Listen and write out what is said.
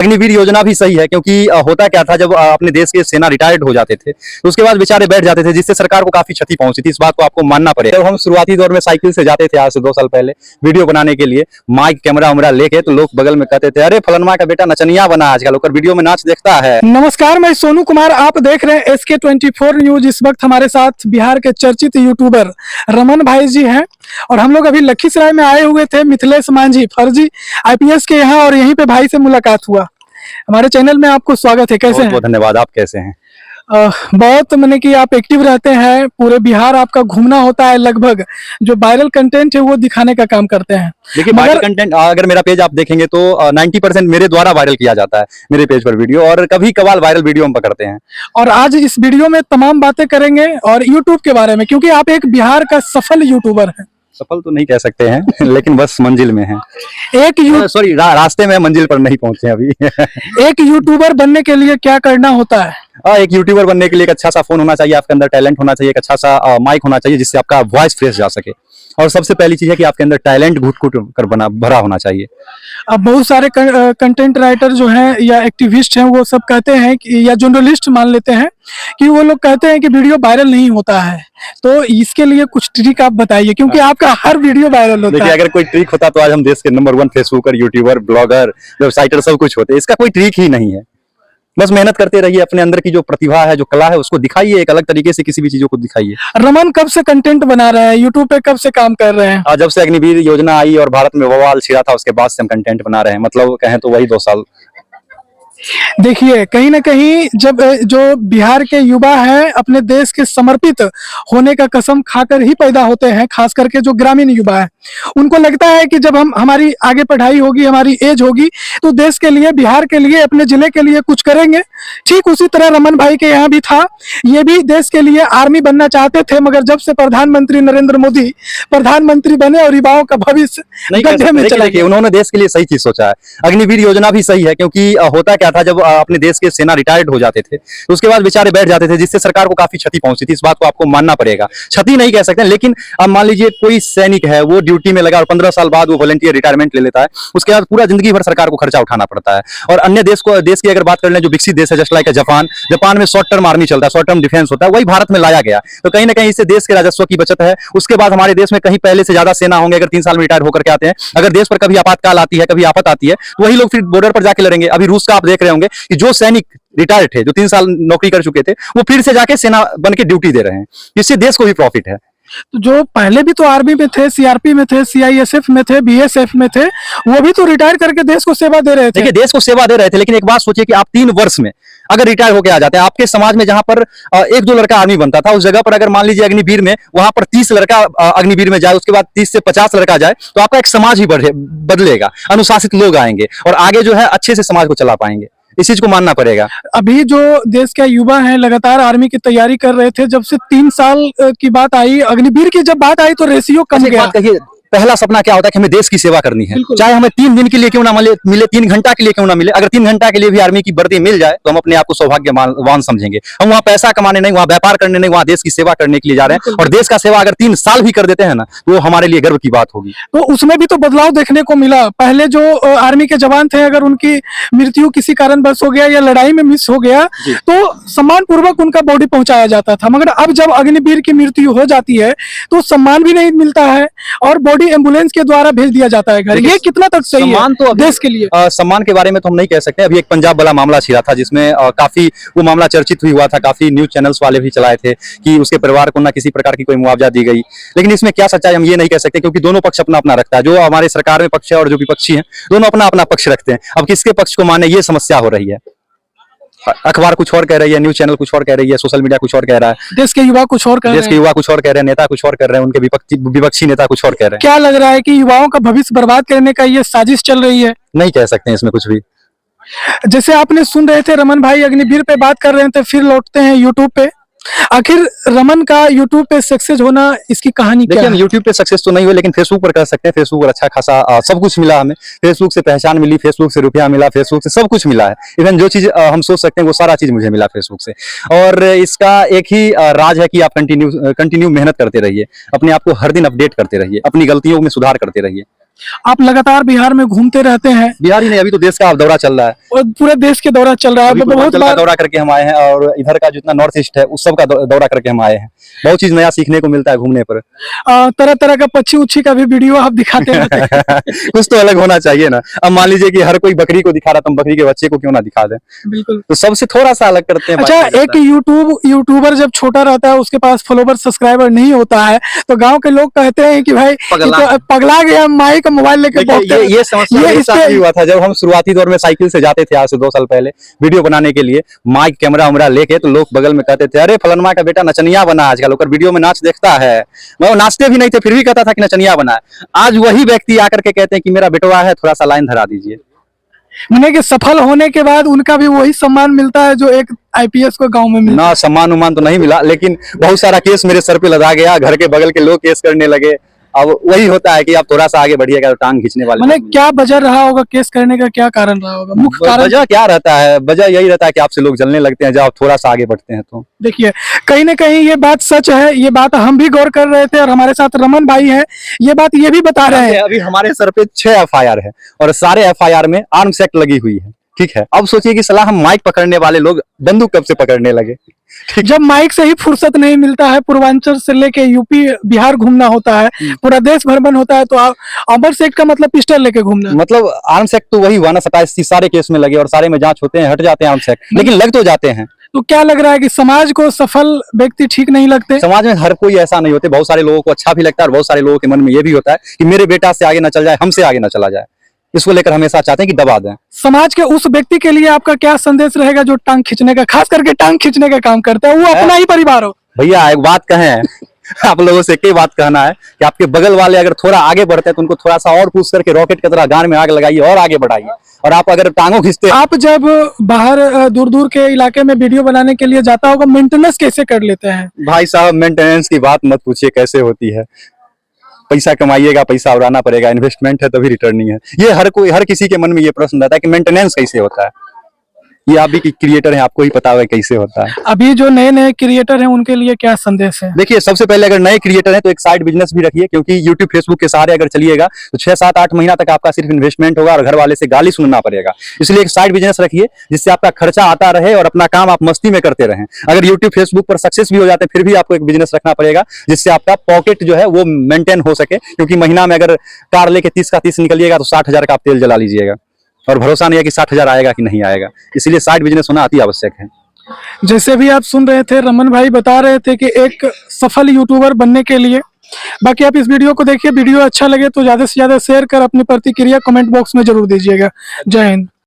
अग्निवीर योजना भी सही है क्योंकि होता क्या था जब अपने देश के सेना रिटायर्ड हो जाते थे तो उसके बाद बेचारे बैठ जाते थे जिससे सरकार को काफी क्षति पहुंची थी। इस बात को आपको मानना पड़ेगा। जब हम शुरुआती दौर में साइकिल से जाते थे आज से 2 साल पहले वीडियो बनाने के लिए माइक कैमरा उमरा लेके, तो लोग बगल में कहते थे अरे फलनमा का बेटा नचनिया बना आजकल, होकर वीडियो में नाच देखता है। नमस्कार, मैं सोनू कुमार, आप देख रहे हैं SK24 न्यूज। इस वक्त हमारे साथ बिहार के चर्चित यूट्यूबर रमन भाई जी हैं और हम लोग अभी लखीसराय में आए हुए थे मिथिलेश मांझी फर्जी IPS के यहाँ, और यहीं पे भाई से मुलाकात हुआ। हमारे चैनल में आपको स्वागत है। कैसे हैं? बहुत धन्यवाद। आप कैसे हैं? बहुत मैंने कि आप एक्टिव रहते हैं, पूरे बिहार आपका घूमना होता है, लगभग जो वायरल कंटेंट है वो दिखाने का काम करते हैं। देखिए वायरल कंटेंट अगर मेरा पेज आप देखेंगे तो 90% मेरे द्वारा वायरल किया जाता है मेरे पेज पर वीडियो, और कभी कभार वायरल वीडियो हम पकड़ते हैं। और आज इस वीडियो में तमाम बातें करेंगे और यूट्यूब के बारे में, क्योंकि आप एक बिहार का सफल यूट्यूबर हैं। सफल तो नहीं कह सकते हैं लेकिन बस मंजिल में हैं। रास्ते में, मंजिल पर नहीं पहुंचे अभी। एक यूट्यूबर बनने के लिए क्या करना होता है? एक यूट्यूबर बनने के लिए एक अच्छा सा फोन होना चाहिए, आपके अंदर टैलेंट होना चाहिए, एक अच्छा सा माइक होना चाहिए जिससे आपका वॉइस फ्रेश जा सके, और सबसे पहली चीज है कि आपके अंदर टैलेंट घुट-घुट कर भरा होना चाहिए। अब बहुत सारे कंटेंट राइटर जो हैं या एक्टिविस्ट हैं वो सब कहते हैं कि, या जर्नलिस्ट मान लेते हैं कि वो लोग कहते हैं कि वीडियो वायरल नहीं होता है, तो इसके लिए कुछ ट्रिक आप बताइए, क्योंकि आपका हर वीडियो वायरल होता है। देखिए अगर कोई ट्रिक होता तो आज हम देश के नंबर 1 फेसबुकर, यूट्यूबर, ब्लॉगर, वेबसाइटर सब कुछ होते। इसका कोई ट्रिक ही नहीं है, बस मेहनत करते रहिए, अपने अंदर की जो प्रतिभा है, जो कला है उसको दिखाइए, एक अलग तरीके से किसी भी चीजों को दिखाइए। रमन कब से कंटेंट बना रहे हैं, यूट्यूब पे कब से काम कर रहे हैं? जब से अग्निवीर योजना आई और भारत में बवाल छिड़ा था उसके बाद से हम कंटेंट बना रहे हैं, मतलब कहें तो वही 2 साल। देखिए कहीं ना कहीं जब जो बिहार के युवा हैं अपने देश के समर्पित होने का कसम खाकर ही पैदा होते हैं, खास करके जो ग्रामीण युवा है, उनको लगता है कि जब हमारी आगे पढ़ाई होगी, हमारी एज होगी, तो देश के लिए, बिहार के लिए, अपने जिले के लिए कुछ करेंगे। ठीक उसी तरह रमन भाई के यहाँ भी था, ये भी देश के लिए आर्मी बनना चाहते थे, मगर जब से प्रधानमंत्री नरेंद्र मोदी प्रधानमंत्री बने और युवाओं का भविष्य गड्ढे में चला गया। उन्होंने देश के लिए सही चीज सोचा है। अग्निवीर योजना भी सही है क्योंकि होता क्या था जब अपने देश के सेना रिटायर्ड हो जाते थे तो उसके बाद बेचारे बैठ जाते थे जिससे सरकार को काफी क्षति पहुंची थी। इस बात को आपको मानना पड़ेगा, क्षति नहीं कह सकते, लेकिन अब मान लीजिए कोई सैनिक है, वो ड्यूटी में लगा और 15 साल बाद वो वॉलंटियर रिटायरमेंट ले लेता है, उसके बाद पूरा जिंदगी भर सरकार को खर्चा उठाना पड़ता है। और अन्य देश की अगर बात कर लें, जो विकसित देश है जस्ट लाइक जापान में शॉर्ट टर्म आर्मी चलता है, शॉर्ट टर्म डिफेंस होता है, वही भारत में लाया गया। तो कहीं ना कहीं इससे देश के राजस्व की बचत है। उसके बाद हमारे देश में कहीं पहले से ज्यादा सेना होंगे अगर 3 साल में रिटायर होकर के आते हैं। अगर देश पर कभी आपातकाल आती है, कभी आफत आती है, तो वही लोग फिर बॉर्डर पर जाके लड़ेंगे। अभी रूस का आप देख रहे होंगे कि जो सैनिक रिटायर्ड थे, जो 3 साल नौकरी कर चुके थे, वो फिर से जाके सेना बन के ड्यूटी दे रहे हैं। इससे देश को भी प्रॉफिट है। तो जो पहले भी तो आर्मी में थे, CRP में थे, CISF में थे, BSF में थे, वो भी तो रिटायर करके देश को सेवा दे रहे थे। देखिए देश को सेवा दे रहे थे, लेकिन एक बात सोचिए कि आप 3 वर्ष में अगर रिटायर होकर आ जाते हैं, आपके समाज में जहां पर 1-2 लड़का आर्मी बनता था, उस जगह पर अगर मान लीजिए अग्निवीर में वहां पर 30 लड़का अग्निवीर में जाए, उसके बाद 30 से 50 लड़का जाए, तो आपका एक समाज ही बदलेगा, अनुशासित लोग आएंगे और आगे जो है अच्छे से समाज को चला पाएंगे। इस चीज को मानना पड़ेगा। अभी जो देश के युवा हैं लगातार आर्मी की तैयारी कर रहे थे, जब से 3 साल की बात आई, अग्निवीर की जब बात आई तो रेशियो कम गया। पहला सपना क्या होता है कि हमें देश की सेवा करनी है, चाहे हमें 3 दिन के लिए क्यों ना मिले, 3 घंटा के लिए क्यों ना मिले। अगर 3 घंटा के लिए भी आर्मी की वर्दी मिल जाए तो हम अपने आप को सौभाग्यवान समझेंगे। हम वहाँ पैसा कमाने नहीं, वहाँ व्यापार करने नहीं, वहाँ देश की सेवा करने के लिए जा रहे हैं। और देश का सेवा अगर 3 साल भी कर देते हैं ना, तो वो हमारे लिए गर्व की बात होगी। तो उसमें भी तो बदलाव देखने को मिला। पहले जो आर्मी के जवान थे, अगर उनकी मृत्यु किसी कारणवश हो गया या लड़ाई में मिस हो गया तो सम्मान पूर्वक उनका बॉडी पहुंचाया जाता था, मगर अब जब अग्निवीर की मृत्यु हो जाती है तो सम्मान भी नहीं मिलता है और बॉडी एम्बुलेंस के द्वारा भेज दिया जाता है घर। ये कितना तक सही है तो देश के लिए? सम्मान के बारे में तो हम नहीं कह सकते। अभी एक पंजाब वाला मामला छिड़ा था जिसमें काफी वो मामला चर्चित हुआ था, काफी न्यूज चैनल्स वाले भी चलाए थे कि उसके परिवार को ना किसी प्रकार की कोई मुआवजा दी गई। लेकिन इसमें क्या सच्चाई हम ये नहीं कह सकते, क्योंकि दोनों पक्ष अपना अपना रखता है। जो हमारे सरकार में पक्ष है और जो विपक्षी है, दोनों अपना अपना पक्ष रखते हैं। अब किसके पक्ष को माने, ये समस्या हो रही है। अखबार कुछ और कह रही है, न्यूज चैनल कुछ और कह रही है, सोशल मीडिया कुछ और कह रहा है, देश के युवा कुछ और कह रहे हैं, देश के युवा कुछ और कह रहे हैं, नेता कुछ और कर रहे हैं, उनके विपक्षी नेता कुछ और कह रहे हैं। क्या लग रहा है कि युवाओं का भविष्य बर्बाद करने का ये साजिश चल रही है? नहीं कह सकते हैं इसमें कुछ भी। जैसे आपने सुन रहे थे रमन भाई अग्निवीर पे बात कर रहे थे, फिर लौटते हैं यूट्यूब पे। आखिर रमन का यूट्यूब पे सक्सेस होना, इसकी कहानी क्या है? हम यूट्यूब पे सक्सेस तो नहीं हुए, लेकिन फेसबुक पर कर सकते हैं। फेसबुक पर अच्छा खासा सब कुछ मिला हमें। फेसबुक से पहचान मिली, फेसबुक से रुपया मिला, फेसबुक से सब कुछ मिला है। इवन जो चीज हम सोच सकते हैं वो सारा चीज मुझे मिला फेसबुक से। और इसका एक ही राज है कि आप कंटिन्यू मेहनत करते रहिए, अपने आप को हर दिन अपडेट करते रहिए, अपनी गलतियों में सुधार करते रहिए। आप लगातार बिहार में घूमते रहते हैं बिहार ही नहीं, अभी तो देश का दौरा चल रहा है। और पूरे देश के दौरा चल रहा है, अभी बहुत पूर्वांचल का बार दौरा करके हम आए हैं और इधर का जितना नॉर्थ ईस्ट है उस सब का दौरा करके हम आए हैं। बहुत चीज नया सीखने को मिलता है घूमने पर। तरह तरह का पक्षी उच्छी का भी वीडियो आप दिखाते रहते हैं। कुछ तो अलग होना चाहिए ना। अब मान लीजिए कि हर कोई बकरी को दिखा रहा, तो हम बकरी के बच्चे को क्यों ना दिखा दें। बिल्कुल। तो सबसे थोड़ा सा अलग करते हैं। अच्छा, बाकी एक यूट्यूबर जब छोटा रहता है, उसके पास फॉलोवर सब्सक्राइबर नहीं होता है, तो गांव के लोग कहते हैं कि भाई पगला गया, माइक मोबाइल लेके ये समस्या मेरे साथ भी हुआ था जब हम शुरुआती दौर में साइकिल से जाते थे आज से 2 साल पहले वीडियो बनाने के लिए, माइक कैमरा वैमरा लेके, तो लोग बगल में कहते थे अरे फलनमा का बेटा नचनिया बना आजकल, ओकर वीडियो में नाच देखता है। वो नाचते भी नहीं थे फिर भी कहता था कि नचनिया बना है। आज वही व्यक्ति आकर के कहते हैं कि मेरा बेटवा है, थोड़ा सा लाइन धरा दीजिए। मैंने कि सफल होने के बाद उनका भी वही सम्मान मिलता है जो एक आईपीएस को गांव में मिलता है। ना सम्मान उमान तो नहीं मिला, लेकिन बहुत सारा केस मेरे सर पे लदा गया, घर के बगल के लोग केस करने लगे। अब वही होता है कि आप थोड़ा सा आगे बढ़िएगा तो टांग खींचने वाले। मैंने क्या वजह रहा होगा केस करने का, क्या कारण रहा होगा, मुख्य कारण? वजह क्या रहता है, वजह यही रहता है कि आपसे लोग जलने लगते हैं जब आप थोड़ा सा आगे बढ़ते हैं तो। देखिए, कहीं ना कहीं ये बात सच है, ये बात हम भी गौर कर रहे थे और हमारे साथ रमन भाई है, ये बात ये भी बता रहे हैं। अभी हमारे सर पे 6 FIR है और सारे FIR में आर्म्स एक्ट लगी हुई है। ठीक है, अब सोचिए कि सलाह हम माइक पकड़ने वाले लोग बंदूक कब से पकड़ने लगे। जब माइक से ही फुर्सत नहीं मिलता है, पूर्वांचल से लेके यूपी बिहार घूमना होता है, पूरा देश भ्रमण होता है, तो आर्म्स एक्ट का मतलब पिस्टल लेके घूमना। मतलब आर्म्स एक्ट तो वही हुआ ना, 27 सारे केस में लगे और सारे में जांच होते हैं, हट जाते हैं आर्म्स एक्ट, लेकिन लग तो जाते हैं। तो क्या लग रहा है कि समाज को सफल व्यक्ति ठीक नहीं लगते? समाज में हर कोई ऐसा नहीं होते, बहुत सारे लोगों को अच्छा भी लगता है और बहुत सारे लोगों के मन में ये भी होता है कि मेरे बेटा से आगे ना चल जाए, हमसे आगे ना चला जाए। इसको लेकर हमेशा चाहते हैं कि दबा दें। समाज के उस व्यक्ति के लिए आपका क्या संदेश रहेगा जो टांग खींचने का, खास करके टांग खींचने का काम करता है, वो अपना ही परिवार हो? भैया एक बात कहें, आप लोगों से एक ही बात कहना है कि आपके बगल वाले अगर थोड़ा आगे बढ़ते हैं तो उनको थोड़ा सा और पुश करके रॉकेट की तरह गान में आग लगाइए और आगे बढ़ाइए। और आप अगर टांगों खींचते, आप जब बाहर दूर दूर के इलाके में वीडियो बनाने के लिए जाता होगा, मेंटेनेंस कैसे कर लेते हैं? भाई साहब मेंटेनेंस की बात मत पूछिए, कैसे होती है। पैसा कमाइएगा, पैसा उड़ाना पड़ेगा, इन्वेस्टमेंट है तभी रिटर्निंग है। ये हर किसी के मन में ये प्रश्न रहता है कि मेंटेनेंस कैसे होता है। ये आप भी क्रिएटर हैं, आपको ही पता होगा कैसे होता है। अभी जो नए नए क्रिएटर हैं उनके लिए क्या संदेश है? देखिए, सबसे पहले अगर नए क्रिएटर हैं तो एक साइड बिजनेस भी रखिए, क्योंकि यूट्यूब फेसबुक के सहारे अगर चलिएगा तो 6, 7, 8 महीना तक आपका सिर्फ इन्वेस्टमेंट होगा और घर वाले से गाली सुनना पड़ेगा। इसलिए एक साइड बिजनेस रखिए जिससे आपका खर्चा आता रहे और अपना काम आप मस्ती में करते रहें। अगर यूट्यूब फेसबुक पर सक्सेस भी हो जाते हैं फिर भी आपको एक बिजनेस रखना पड़ेगा जिससे आपका पॉकेट जो है वो मेंटेन हो सके, क्योंकि महीना में अगर कार लेके 30 का 30 निकलिएगा तो 60,000 का आप तेल जला लीजिएगा और भरोसा नहीं है कि 60,000 आएगा कि नहीं आएगा। इसलिए साइड बिजनेस होना अति आवश्यक है। जैसे भी आप सुन रहे थे, रमन भाई बता रहे थे कि एक सफल यूट्यूबर बनने के लिए, बाकी आप इस वीडियो को देखिए, वीडियो अच्छा लगे तो ज्यादा से ज्यादा शेयर कर अपनी प्रतिक्रिया कमेंट बॉक्स में जरूर दीजिएगा। जय हिंद।